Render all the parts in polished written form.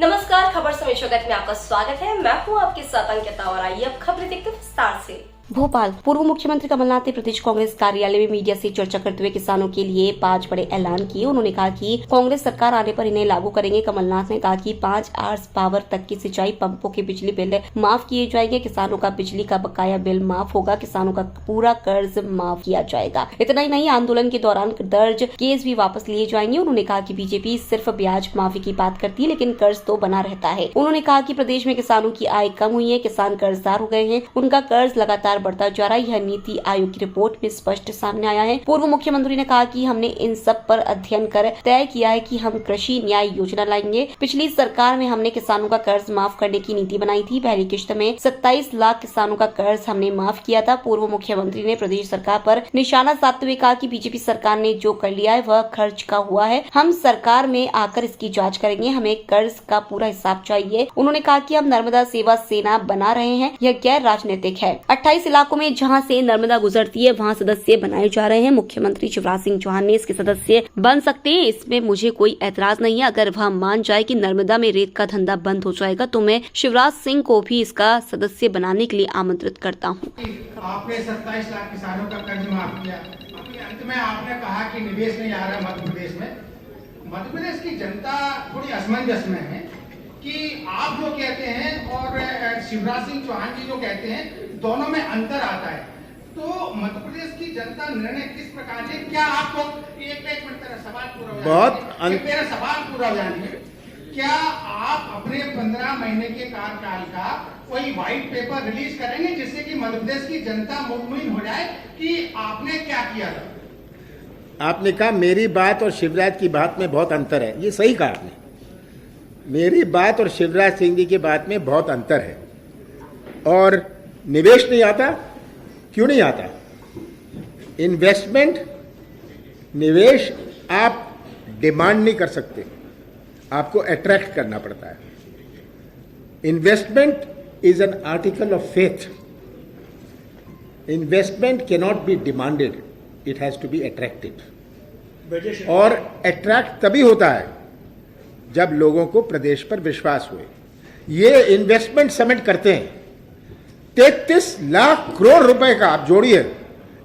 नमस्कार, खबर समय जगत में आपका स्वागत है। मैं हूं आपके साथ अंकिता और आइए अब खबरें देखते हैं विस्तार से। भोपाल पूर्व मुख्यमंत्री कमलनाथ ने प्रदेश कांग्रेस कार्यालय में मीडिया से चर्चा करते हुए किसानों के लिए 5 बड़े ऐलान किए। उन्होंने कहा कि कांग्रेस सरकार आने पर इन्हें लागू करेंगे। कमलनाथ ने कहा कि 5 आवर्स पावर तक की सिंचाई पंपों के बिजली बिल माफ किए जाएंगे। किसानों का बिजली का बकाया बिल माफ होगा। किसानों का पूरा कर्ज माफ किया जाएगा। इतना ही नहीं, आंदोलन के दौरान दर्ज केस भी वापस लिए जाएंगे। उन्होंने कहा कि बीजेपी सिर्फ ब्याज माफी की बात करती है, लेकिन कर्ज तो बना रहता है। उन्होंने कहा कि प्रदेश में किसानों की आय कम हुई है, किसान कर्जदार हो गए हैं, उनका कर्ज लगातार बढ़ता जा रहा है। यह नीति आयोग की रिपोर्ट में स्पष्ट सामने आया है। पूर्व मुख्यमंत्री ने कहा कि हमने इन सब पर अध्ययन कर तय किया है कि हम कृषि न्याय योजना लाएंगे। पिछली सरकार में हमने किसानों का कर्ज माफ करने की नीति बनाई थी। पहली किश्त में 27 लाख किसानों का कर्ज हमने माफ किया था। पूर्व मुख्यमंत्री ने प्रदेश सरकार पर निशाना साधते हुए कहा कि बीजेपी सरकार ने जो कर लिया है वह खर्च का हुआ है। हम सरकार में आकर इसकी जाँच करेंगे। हमें कर्ज का पूरा हिसाब चाहिए। उन्होंने कहा कि हम नर्मदा सेवा सेना बना रहे हैं। यह गैर राजनीतिक है। 28 इलाकों में जहां से नर्मदा गुजरती है वहां सदस्य बनाए जा रहे हैं। मुख्यमंत्री शिवराज सिंह चौहान ने इसके सदस्य बन सकते हैं, इसमें मुझे कोई ऐतराज नहीं है। अगर वह मान जाए कि नर्मदा में रेत का धंधा बंद हो जाएगा तो मैं शिवराज सिंह को भी इसका सदस्य बनाने के लिए आमंत्रित करता हूँ। आपने 27 लाख किसानों का कर्ज माफ किया। अभी अंत में आपने कहा कि निवेश नहीं आ रहा मध्य प्रदेश में। मध्य प्रदेश की जनता थोड़ी असमंजस में है कि आप जो कहते हैं और शिवराज सिंह चौहान जी जो कहते हैं, दोनों में अंतर आता है। तो मध्य प्रदेश की जनता निर्णय किस प्रकार से, क्या आपको एक मिनट मेरा सवाल पूरा हो जाने क्या आप अपने 15 महीने के कार्यकाल का कोई व्हाइट पेपर रिलीज करेंगे जिससे कि मध्य प्रदेश की जनता मुतमिन हो जाए कि आपने क्या किया था? आपने कहा मेरी बात और शिवराज की बात में बहुत अंतर है। ये सही कहा आपने। मेरी बात और शिवराज सिंह जी की बात में बहुत अंतर है। और निवेश नहीं आता, क्यों नहीं आता? इन्वेस्टमेंट, निवेश आप डिमांड नहीं कर सकते, आपको अट्रैक्ट करना पड़ता है। Investment is an article of faith. Investment can not be demanded, it has to be attracted. और अट्रैक्ट तभी होता है जब लोगों को प्रदेश पर विश्वास हुए। ये इन्वेस्टमेंट समिट करते हैं, 33 लाख करोड़ रुपए का आप जोड़िए,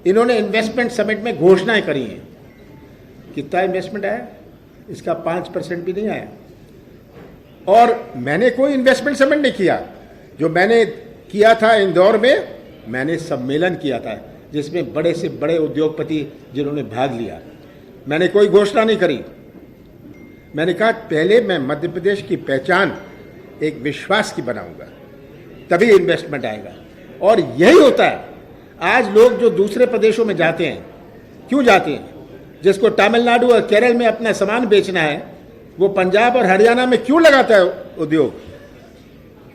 इन्होंने इन्वेस्टमेंट समिट में घोषणाएं करी हैं। कितना इन्वेस्टमेंट आया? इसका 5% भी नहीं आया। और मैंने कोई इन्वेस्टमेंट समिट नहीं किया। जो मैंने किया था इंदौर में, मैंने सम्मेलन किया था जिसमें बड़े से बड़े उद्योगपति जिन्होंने भाग लिया। मैंने कोई घोषणा नहीं करी। मैंने कहा पहले मैं मध्य प्रदेश की पहचान एक विश्वास की बनाऊंगा, तभी इन्वेस्टमेंट आएगा। और यही होता है। आज लोग जो दूसरे प्रदेशों में जाते हैं, क्यों जाते हैं? जिसको तमिलनाडु और केरल में अपना सामान बेचना है, वो पंजाब और हरियाणा में क्यों लगाता है उद्योग?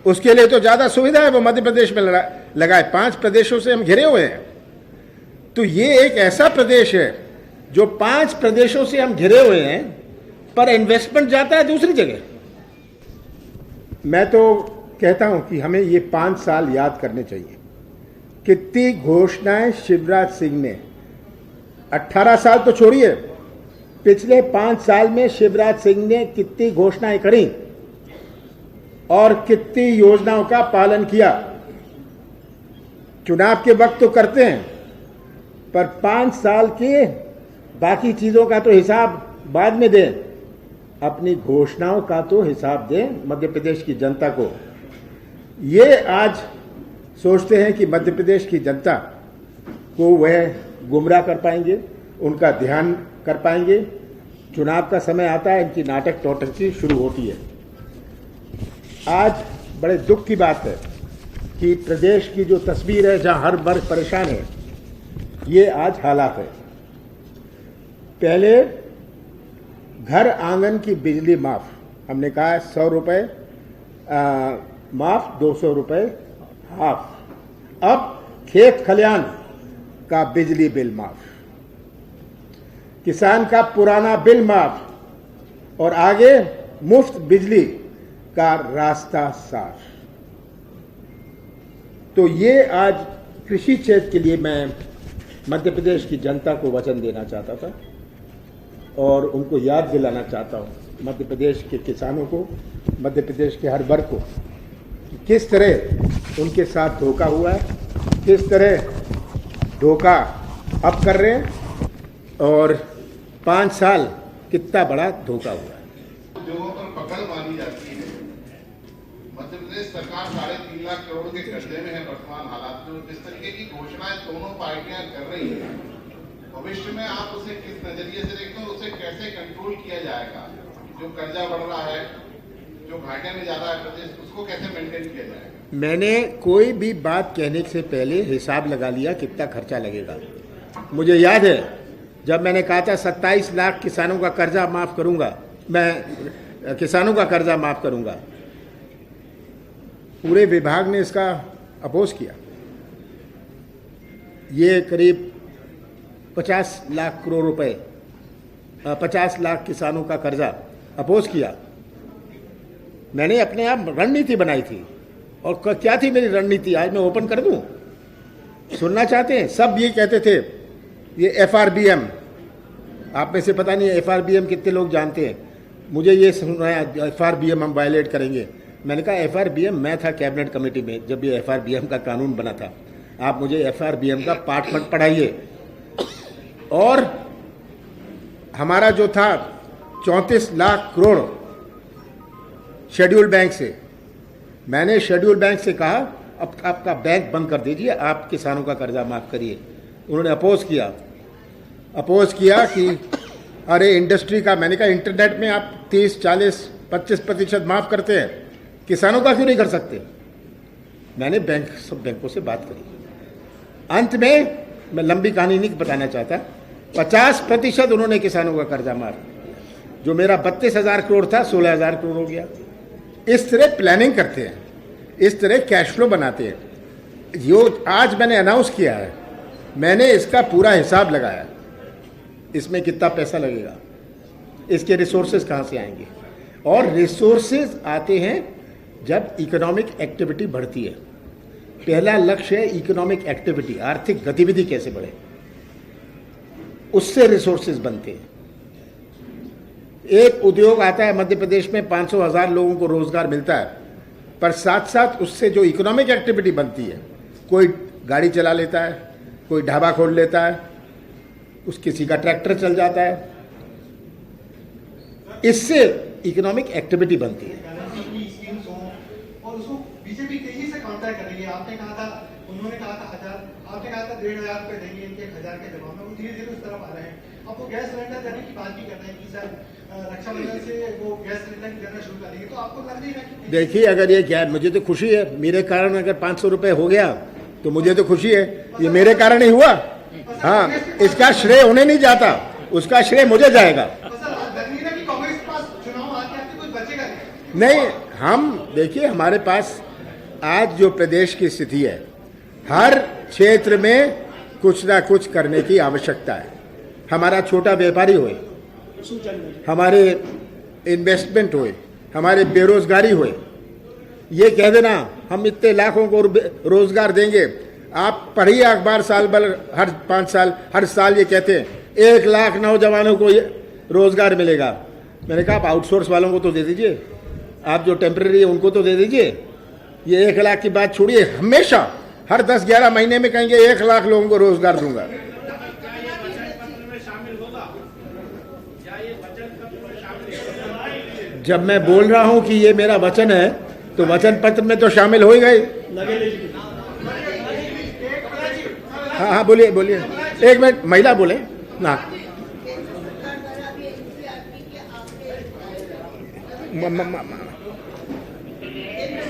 उसके लिए तो ज्यादा सुविधा है वो मध्य प्रदेश में लगाए। 5 प्रदेशों से हम घिरे हुए हैं। तो ये एक ऐसा प्रदेश है जो 5 प्रदेशों से हम घिरे हुए हैं, पर इन्वेस्टमेंट जाता है दूसरी जगह। मैं तो कहता हूं कि हमें ये 5 साल याद करने चाहिए। कितनी घोषणाएं शिवराज सिंह ने, 18 साल तो छोड़िए, पिछले 5 साल में शिवराज सिंह ने कितनी घोषणाएं करी और कितनी योजनाओं का पालन किया। चुनाव के वक्त तो करते हैं, पर 5 साल के बाकी चीजों का तो हिसाब बाद में दें। अपनी घोषणाओं का तो हिसाब दें मध्य प्रदेश की जनता को। ये आज सोचते हैं कि मध्य प्रदेश की जनता को वह गुमराह कर पाएंगे, उनका ध्यान कर पाएंगे। चुनाव का समय आता है, इनकी नाटक टोटकी शुरू होती है। आज बड़े दुख की बात है कि प्रदेश की जो तस्वीर है, जहां हर वर्ग परेशान है, ये आज हालात है। पहले घर आंगन की बिजली माफ, हमने कहा 100 रुपए माफ, 200 रुपए हाफ। अब खेत खलियान का बिजली बिल माफ, किसान का पुराना बिल माफ, और आगे मुफ्त बिजली का रास्ता साफ। तो ये आज कृषि क्षेत्र के लिए मैं मध्य प्रदेश की जनता को वचन देना चाहता था और उनको याद दिलाना चाहता हूं मध्य प्रदेश के किसानों को, मध्य प्रदेश के हर वर्ग को, किस तरह उनके साथ धोखा हुआ है, किस तरह धोखा अब कर रहे हैं और 5 साल कितना बड़ा धोखा हुआ है। उद्योगों पर पकड़ मानी जाती है। मध्य प्रदेश सरकार 3.5 लाख करोड़ के कर्जे में है वर्तमान हालात में। जिस तरीके की घोषणाएं दोनों पार्टियां कर रही है, भविष्य में आप उसे किस नजरिए से देखते हैं, उसे कैसे कंट्रोल किया जाएगा? जो कर्जा बढ़ रहा है, जो घाटे में ज्यादा है प्रदेश, उसको कैसे मेंटेन किया जाएगा? मैंने कोई भी बात कहने से पहले हिसाब लगा लिया कितना खर्चा लगेगा। मुझे याद है जब मैंने कहा था 27 लाख किसानों का कर्जा माफ करूंगा, मैं किसानों का कर्जा माफ करूंगा, पूरे विभाग ने इसका अपोज किया। ये करीब 50 लाख करोड़ रुपए, 50 लाख किसानों का कर्जा अपोज किया। मैंने अपने आप रणनीति बनाई थी। और क्या थी मेरी रणनीति? आज मैं ओपन कर दूं, सुनना चाहते हैं? सब ये कहते थे ये FRBM, आप में से पता नहीं FRBM कितने लोग जानते हैं। मुझे ये सुनाया FRBM हम वायलेट करेंगे। मैंने कहा FRBM, मैं था कैबिनेट कमेटी में जब ये FRBM का कानून बना था। आप मुझे FRBM का पाठ मत पढ़ाइए। और हमारा जो था 34 लाख करोड़ शेड्यूल बैंक से, मैंने शेड्यूल बैंक से कहा अब आपका बैंक बंद कर दीजिए, आप किसानों का कर्जा माफ करिए। उन्होंने अपोज किया कि अरे इंडस्ट्री का, मैंने कहा इंटरनेट में आप 30, 40, 25% माफ करते हैं, किसानों का क्यों नहीं कर सकते? मैंने सब बैंकों से बात करी। अंत में मैं लंबी कहानी नहीं बताना चाहता, 50% उन्होंने किसानों का कर्जा माफ किया। जो मेरा 32,000 करोड़ था 16,000 करोड़ हो गया। इस तरह प्लानिंग करते हैं, इस तरह कैश फ्लो बनाते हैं। जो आज मैंने अनाउंस किया है, मैंने इसका पूरा हिसाब लगाया, इसमें कितना पैसा लगेगा, इसके रिसोर्सेज कहाँ से आएंगे। और रिसोर्सेज आते हैं जब इकोनॉमिक एक्टिविटी बढ़ती है। पहला लक्ष्य है इकोनॉमिक एक्टिविटी, आर्थिक गतिविधि कैसे बढ़े, उससे रिसोर्सेज बनते हैं। एक उद्योग आता है मध्य प्रदेश में, 500,000 लोगों को रोजगार मिलता है, पर साथ साथ उससे जो इकोनॉमिक एक्टिविटी बनती है, कोई गाड़ी चला लेता है, कोई ढाबा खोल लेता है, किसी का ट्रैक्टर चल जाता है, इससे इकोनॉमिक एक्टिविटी बनती है। और उसको बीजेपी तेजी से काउंटर करेगी। आपने कहा था, उन्होंने कहा था 1000, आपने कहा था 1,500 रुपए देंगे इनके 1000 के जवाब में। वो धीरे धीरे उस तरफ आ रहे हैं। अब वो गैस सिलेंडर देने की बात भी कर रहे हैं कि सर रक्षाबंधन से वो गैस सिलेंडर देना शुरू करेंगे। तो आपको लग नहीं रहा? देखिए, अगर ये क्या, मुझे तो खुशी है, मेरे कारण अगर 500 रुपए हो गया तो मुझे तो खुशी है। ये मेरे कारण ही हुआ। हाँ, इसका श्रेय उन्हें नहीं जाता, उसका श्रेय मुझे जाएगा। नहीं, हम देखिए, हमारे पास आज जो प्रदेश की स्थिति है, हर क्षेत्र में कुछ ना कुछ करने की आवश्यकता है। हमारा छोटा व्यापारी होए, हमारे इन्वेस्टमेंट होए, हमारे बेरोजगारी होए, ये कह देना हम इतने लाखों को रोजगार देंगे। आप पढ़िए अखबार, साल भर, हर 5 साल, हर साल ये कहते हैं 1 लाख नौजवानों को रोजगार मिलेगा। मैंने कहा आप आउटसोर्स वालों को तो दे दीजिए, आप जो टेम्परेरी है उनको तो दे दीजिए। ये 1 लाख की बात छोड़िए, हमेशा हर 10-11 महीने में कहेंगे 1 लाख लोगों को रोजगार दूंगा। जब मैं बोल रहा हूं कि ये मेरा वचन है, तो वचन पत्र में तो शामिल हो ही गए। हाँ, बोलिए बोलिए, 1 मिनट, महिला बोले ना।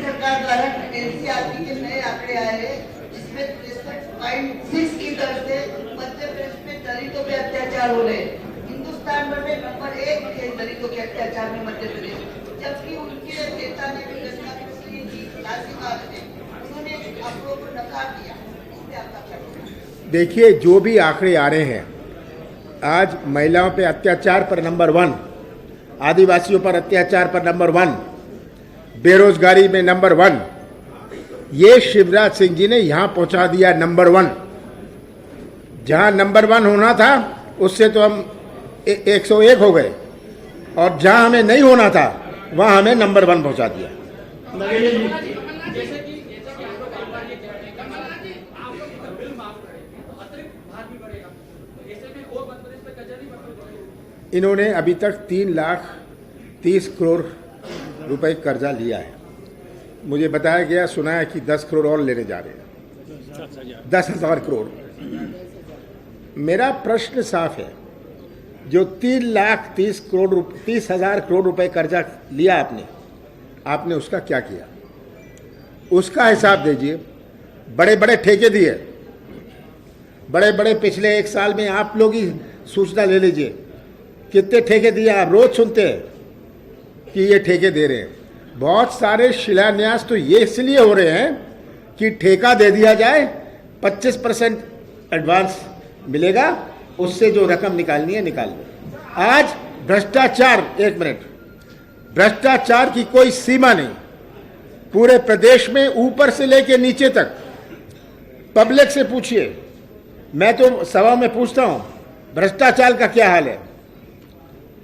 सरकार द्वारा एनसीआरबी के नए आंकड़े आए हैं, जिसमें 63.6 की दर से मध्य प्रदेश में दलितों पे अत्याचार हो रहे हैं। हिंदुस्तान भर में नंबर 1 है दलितों के अत्याचार में मध्य प्रदेश, जबकि उनके नेता ने भी उन्होंने आंकड़ों को नकार दिया। देखिए, जो भी आंकड़े आ रहे हैं, आज महिलाओं पे अत्याचार पर नंबर 1, आदिवासियों पर अत्याचार पर नंबर 1, बेरोजगारी में नंबर 1, ये शिवराज सिंह जी ने यहां पहुंचा दिया नंबर 1। जहां नंबर 1 होना था, उससे तो हम 101 हो गए। और जहां हमें नहीं होना था वहां हमें नंबर 1 पहुंचा दिया। इन्होंने अभी तक 3,30,00,000 करोड़ रुपए कर्जा लिया है। मुझे बताया गया, सुना है कि 10 करोड़ और लेने जा रहे हैं, 10,000 करोड़। मेरा प्रश्न साफ है, जो 3,30,00,000 करोड़ रुपए कर्जा लिया आपने उसका क्या किया? उसका हिसाब दीजिए। बड़े बड़े ठेके दिए, बड़े बड़े पिछले 1 साल में आप लोग ही सूचना ले लीजिए कितने ठेके दिए। आप रोज सुनते हैं कि ये ठेके दे रहे हैं। बहुत सारे शिलान्यास तो ये इसलिए हो रहे हैं कि ठेका दे दिया जाए, 25% एडवांस मिलेगा, उससे जो रकम निकालनी है निकाल लो। आज भ्रष्टाचार, 1 मिनट, भ्रष्टाचार की कोई सीमा नहीं। पूरे प्रदेश में ऊपर से लेकर नीचे तक पब्लिक से पूछिए, मैं तो सभा में पूछता हूं भ्रष्टाचार का क्या हाल है,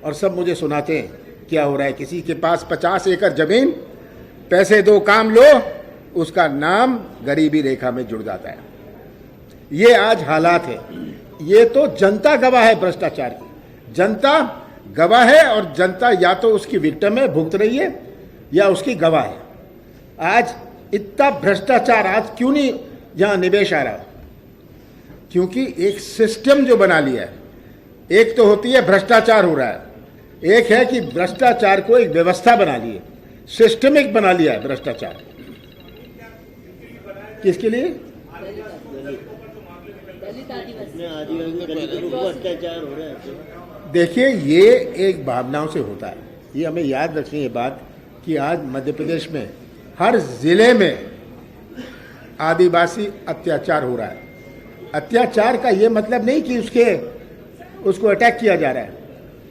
और सब मुझे सुनाते हैं क्या हो रहा है। किसी के पास 50 एकड़ जमीन, पैसे दो काम लो, उसका नाम गरीबी रेखा में जुड़ जाता है। ये आज हालात है। ये तो जनता गवाह है भ्रष्टाचार की। जनता गवाह है, और जनता या तो उसकी विक्टिम है, भुगत रही है, या उसकी गवाह है। आज इतना भ्रष्टाचार आज क्यों नहीं यहां निवेश आ रहा? क्योंकि एक सिस्टम जो बना लिया है। एक तो होती है भ्रष्टाचार हो रहा है, एक है कि भ्रष्टाचार को एक व्यवस्था बना ली है, सिस्टमिक बना लिया है भ्रष्टाचार। किसके लिए? देखिए, ये एक भावनाओं से होता है। ये हमें याद रखनी है बात कि आज मध्य प्रदेश में हर जिले में आदिवासी अत्याचार हो रहा है। अत्याचार का ये मतलब नहीं कि उसको अटैक किया जा रहा है।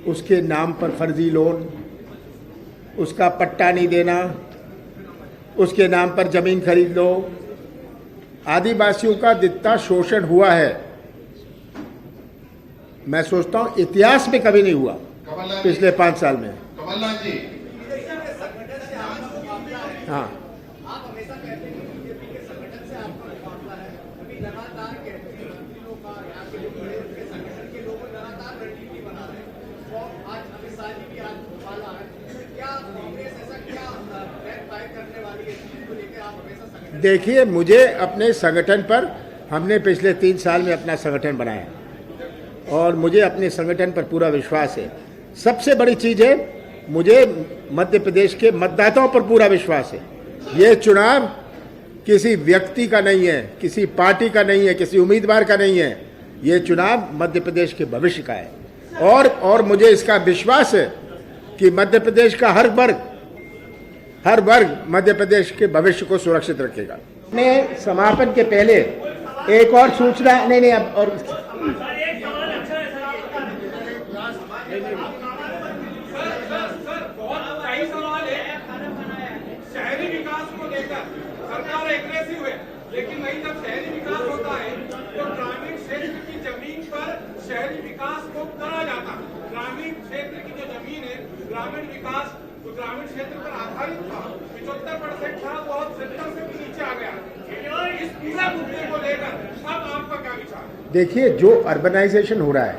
उसके नाम पर फर्जी लोन, उसका पट्टा नहीं देना, उसके नाम पर जमीन खरीद लो। आदिवासियों का जितना शोषण हुआ है, मैं सोचता हूं इतिहास में कभी नहीं हुआ पिछले 5 साल में। कमलनाथ जी, हाँ, देखिए, मुझे अपने संगठन पर, हमने पिछले 3 साल में अपना संगठन बनाया और मुझे अपने संगठन पर पूरा विश्वास है। सबसे बड़ी चीज है, मुझे मध्य प्रदेश के मतदाताओं पर पूरा विश्वास है। ये चुनाव किसी व्यक्ति का नहीं है, किसी पार्टी का नहीं है, किसी उम्मीदवार का नहीं है। ये चुनाव मध्य प्रदेश के भविष्य का है। और मुझे इसका विश्वास है कि मध्य प्रदेश का हर वर्ग मध्य प्रदेश के भविष्य को सुरक्षित रखेगा। अपने समापन के पहले एक और सूचना, नहीं अब और शहरी विकास को लेकर सरकार एग्रेसिव है, लेकिन नहीं, जब शहरी विकास होता है तो ग्रामीण क्षेत्र की जमीन पर शहरी विकास को करा जाता है। ग्रामीण क्षेत्र की जो जमीन है, ग्रामीण विकास तो ग्रामीण क्षेत्र पर आधारित था, 75% था, वो अब 70 से भी नीचे आ गया। इस पूरे मुद्दे को लेकर अब आपका क्या विचार? देखिए, जो अर्बनाइजेशन हो रहा है,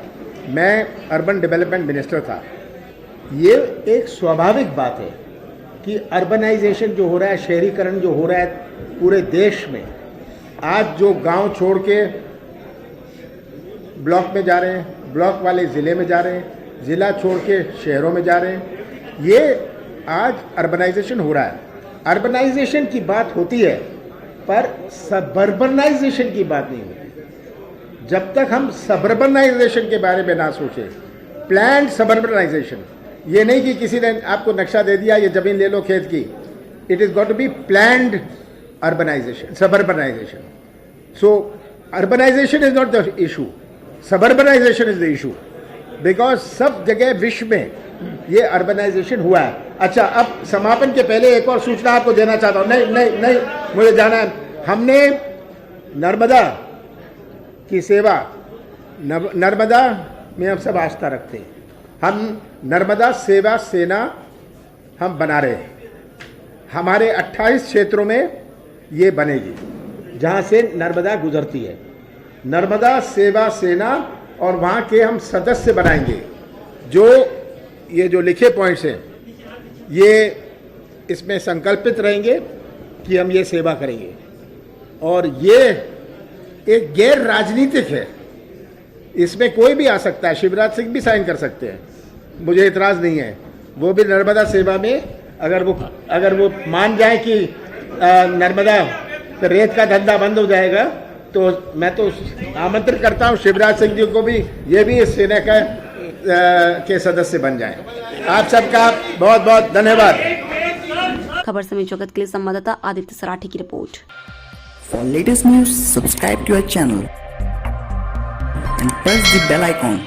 मैं अर्बन डेवलपमेंट मिनिस्टर था, ये एक स्वाभाविक बात है कि अर्बनाइजेशन जो हो रहा है, शहरीकरण जो हो रहा है पूरे देश में। आज जो गांव छोड़ के ब्लॉक में जा रहे हैं, ब्लॉक वाले जिले में जा रहे हैं, जिला छोड़ के शहरों में जा रहे हैं, ये आज अर्बनाइजेशन हो रहा है। अर्बनाइजेशन की बात होती है, पर सबर्बनाइजेशन की बात नहीं होती। जब तक हम सबर्बनाइजेशन के बारे में ना सोचें, प्लान्ड सबर्बनाइजेशन, ये नहीं कि किसी ने आपको नक्शा दे दिया, ये जमीन ले लो खेत की। It is got to be planned urbanization, suburbanization. So urbanization is not the issue, suburbanization is the issue, because सब जगह विश्व में ये अर्बनाइजेशन हुआ है। अच्छा, अब समापन के पहले एक और सूचना आपको देना चाहता हूं। नहीं, मुझे जाना है। हमने नर्मदा की सेवा, नर्मदा में हम सब आस्था रखते हैं, हम नर्मदा सेवा सेना हम बना रहे हैं। हमारे 28 क्षेत्रों में ये बनेगी जहाँ से नर्मदा गुजरती है। नर्मदा सेवा सेना और वहाँ के हम सदस्य बनाएंगे। जो ये जो लिखे पॉइंट्स हैं ये इसमें संकल्पित रहेंगे कि हम ये सेवा करेंगे। और ये एक गैर राजनीतिक है, इसमें कोई भी आ सकता है, शिवराज सिंह भी साइन कर सकते हैं, मुझे इतराज़ नहीं है। वो भी नर्मदा सेवा में अगर वो मान जाए कि नर्मदा रेत का धंधा बंद हो जाएगा तो मैं तो आमंत्रित करता हूँ शिवराज सिंह जी को भी, ये भी इस सेना के सदस्य बन जाएं। आप सबका बहुत बहुत धन्यवाद। खबर समय जगत के लिए संवाददाता आदित्य सराठी की report. For latest news, subscribe to our channel and press the bell icon.